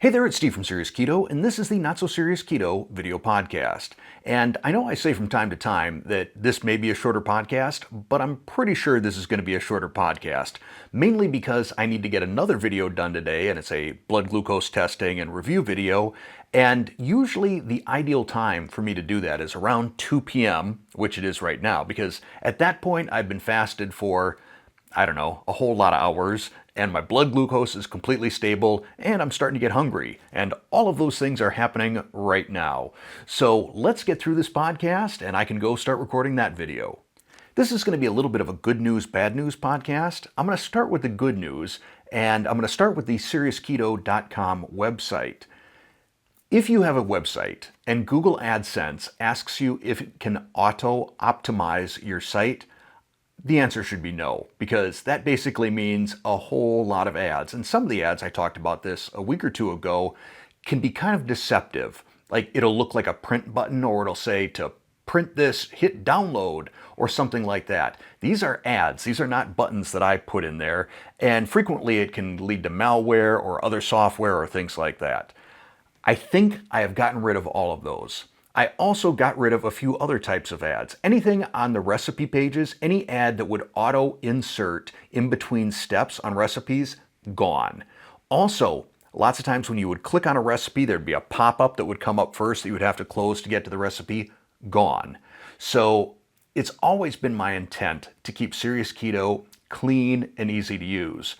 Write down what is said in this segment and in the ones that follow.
Hey there, it's Steve from Serious Keto, and this is the Not So Serious Keto video podcast. And I know I say from time to time that this may be a shorter podcast, but I'm pretty sure this is going to be a shorter podcast, mainly because I need to get another video done today, and it's a blood glucose testing and review video. And usually the ideal time for me to do that is around 2 p.m., which it is right now, because at that point I've been fasted for I don't know, a whole lot of hours, and my blood glucose is completely stable, and I'm starting to get hungry. And all of those things are happening right now. So let's get through this podcast, and I can go start recording that video. This is going to be a little bit of a good news, bad news podcast. I'm going to start with the good news, and I'm going to start with the seriousketo.com website. If you have a website and Google AdSense asks you if it can auto-optimize your site, the answer should be no, because that basically means a whole lot of ads. And some of the ads, I talked about this a week or two ago, can be kind of deceptive. Like it'll look like a print button, or it'll say to print this, hit download, or something like that. These are ads. These are not buttons that I put in there. And frequently it can lead to malware or other software or things like that. I think I have gotten rid of all of those. I also got rid of a few other types of ads. Anything on the recipe pages, any ad that would auto-insert in between steps on recipes, gone. Also, lots of times when you would click on a recipe, there'd be a pop-up that would come up first that you would have to close to get to the recipe, gone. So it's always been my intent to keep Serious Keto clean and easy to use.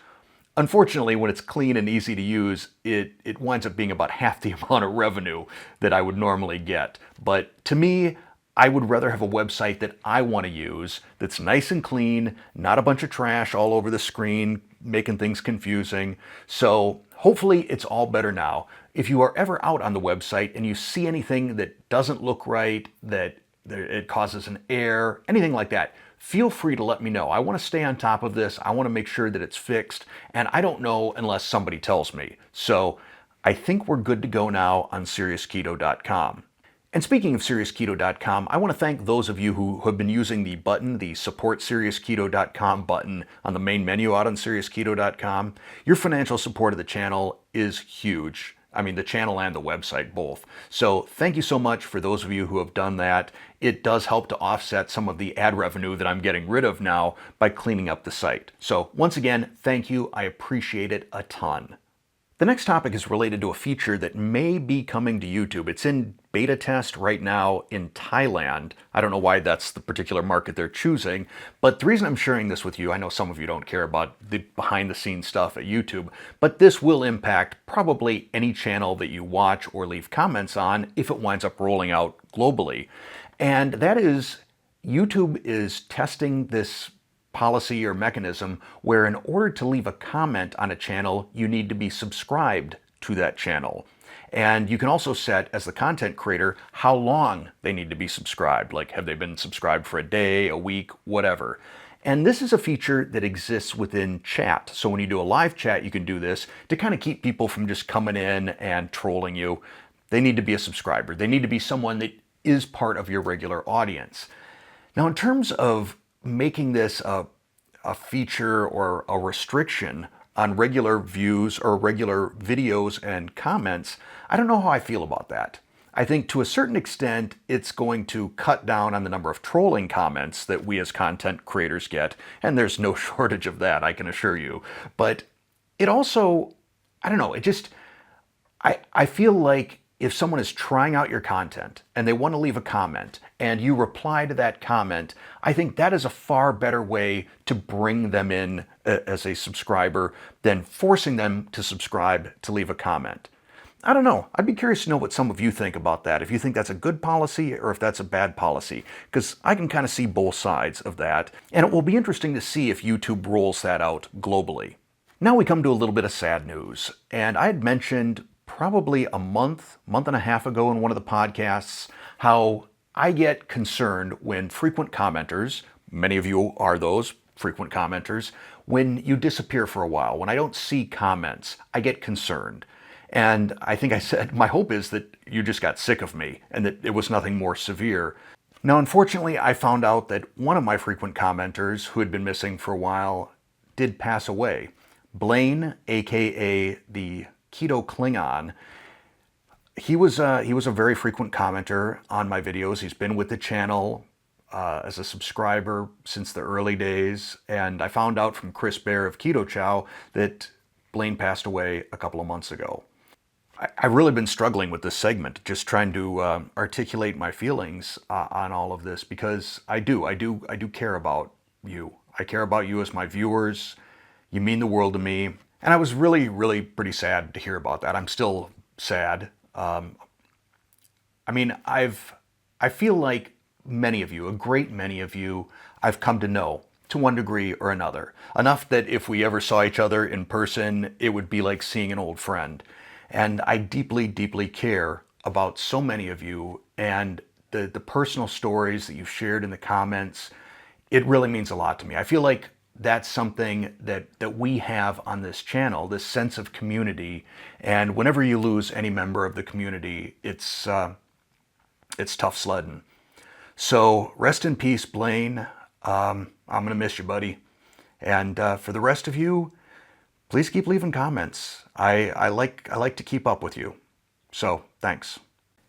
Unfortunately, when it's clean and easy to use, it winds up being about half the amount of revenue that I would normally get. But to me, I would rather have a website that I want to use that's nice and clean, not a bunch of trash all over the screen, making things confusing. So hopefully it's all better now. If you are ever out on the website and you see anything that doesn't look right, that it causes an error, anything like that, feel free to let me know. I want to stay on top of this. I want to make sure that it's fixed, and I don't know unless somebody tells me. So I think we're good to go now on seriousketo.com. And speaking of seriousketo.com, I want to thank those of you who have been using the button, the support seriousketo.com button on the main menu out on seriousketo.com. Your financial support of the channel is huge. I mean, the channel and the website both. So thank you so much for those of you who have done that. It does help to offset some of the ad revenue that I'm getting rid of now by cleaning up the site. So once again, thank you. I appreciate it a ton. The next topic is related to a feature that may be coming to YouTube. It's in beta test right now in Thailand. I don't know why that's the particular market they're choosing, but the reason I'm sharing this with you, I know some of you don't care about the behind the scenes stuff at YouTube, but this will impact probably any channel that you watch or leave comments on if it winds up rolling out globally. And that is, YouTube is testing this policy or mechanism where in order to leave a comment on a channel, you need to be subscribed to that channel. And you can also set, as the content creator, how long they need to be subscribed. Like, have they been subscribed for a day, a week, whatever. And this is a feature that exists within chat. So when you do a live chat, you can do this to kind of keep people from just coming in and trolling you. They need to be a subscriber. They need to be someone that is part of your regular audience. Now, in terms of making this a feature or a restriction on regular views or regular videos and comments, I don't know how I feel about that. I think to a certain extent, it's going to cut down on the number of trolling comments that we as content creators get, and there's no shortage of that, I can assure you. But it also, I don't know, I feel like if someone is trying out your content and they want to leave a comment and you reply to that comment, I think that is a far better way to bring them in as a subscriber than forcing them to subscribe to leave a comment. I don't know. I'd be curious to know what some of you think about that, if you think that's a good policy or if that's a bad policy, because I can kind of see both sides of that, and it will be interesting to see if YouTube rolls that out globally. Now we come to a little bit of sad news, and I had mentioned probably a month and a half ago in one of the podcasts, how I get concerned when frequent commenters, many of you are those frequent commenters, when you disappear for a while, when I don't see comments, I get concerned. And I think I said, my hope is that you just got sick of me and that it was nothing more severe. Now, unfortunately, I found out that one of my frequent commenters who had been missing for a while did pass away. Blaine, aka the Keto Klingon. He was a very frequent commenter on my videos. He's been with the channel as a subscriber since the early days, and I found out from Chris Bear of Keto Chow that Blaine passed away a couple of months ago. I've really been struggling with this segment, just trying to articulate my feelings on all of this, because I do care about you. I care about you as my viewers. You mean the world to me, and I was really pretty sad to hear about that. I'm still sad. I mean, I feel like many of you, a great many of you, I've come to know to one degree or another. Enough that if we ever saw each other in person, it would be like seeing an old friend. And I deeply care about so many of you, and the personal stories that you've shared in the comments, it really means a lot to me. I feel like that's something that we have on this channel, this sense of community. And whenever you lose any member of the community, it's tough sledding. So rest in peace, Blaine. I'm gonna miss you, buddy. And for the rest of you, please keep leaving comments. I like to keep up with you. So thanks.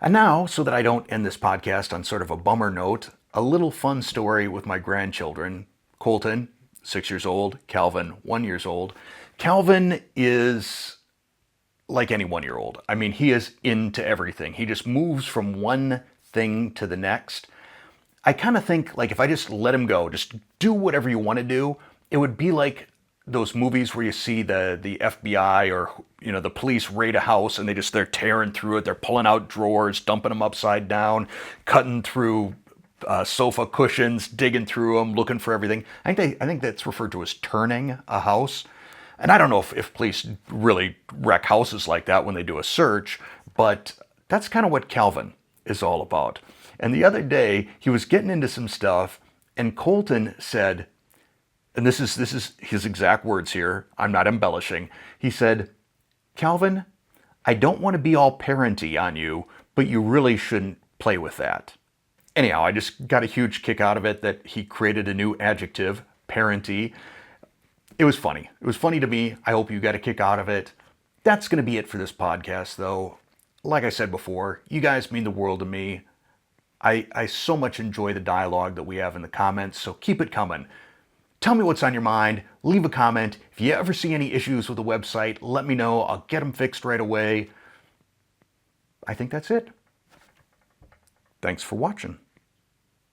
And now, so that I don't end this podcast on sort of a bummer note, a little fun story with my grandchildren. Colton, 6 years old. Calvin, 1 year old. Calvin is like any 1 year old. I mean, he is into everything. He just moves from one thing to the next. I kind of think, like, if I just let him go, just do whatever you want to do, it would be like those movies where you see the FBI or, you know, the police raid a house and they're tearing through it. They're pulling out drawers, dumping them upside down, cutting through sofa cushions, digging through them, looking for everything. I think that's referred to as turning a house. And I don't know if police really wreck houses like that when they do a search, but that's kind of what Calvin is all about. And the other day, he was getting into some stuff, and Colton said, and this is his exact words here, I'm not embellishing. He said, "Calvin, I don't want to be all parenty on you, but you really shouldn't play with that." Anyhow, I just got a huge kick out of it that he created a new adjective, parenty. It was funny. It was funny to me. I hope you got a kick out of it. That's going to be it for this podcast, though. Like I said before, you guys mean the world to me. I so much enjoy the dialogue that we have in the comments, so keep it coming. Tell me what's on your mind. Leave a comment. If you ever see any issues with the website, let me know. I'll get them fixed right away. I think that's it. Thanks for watching.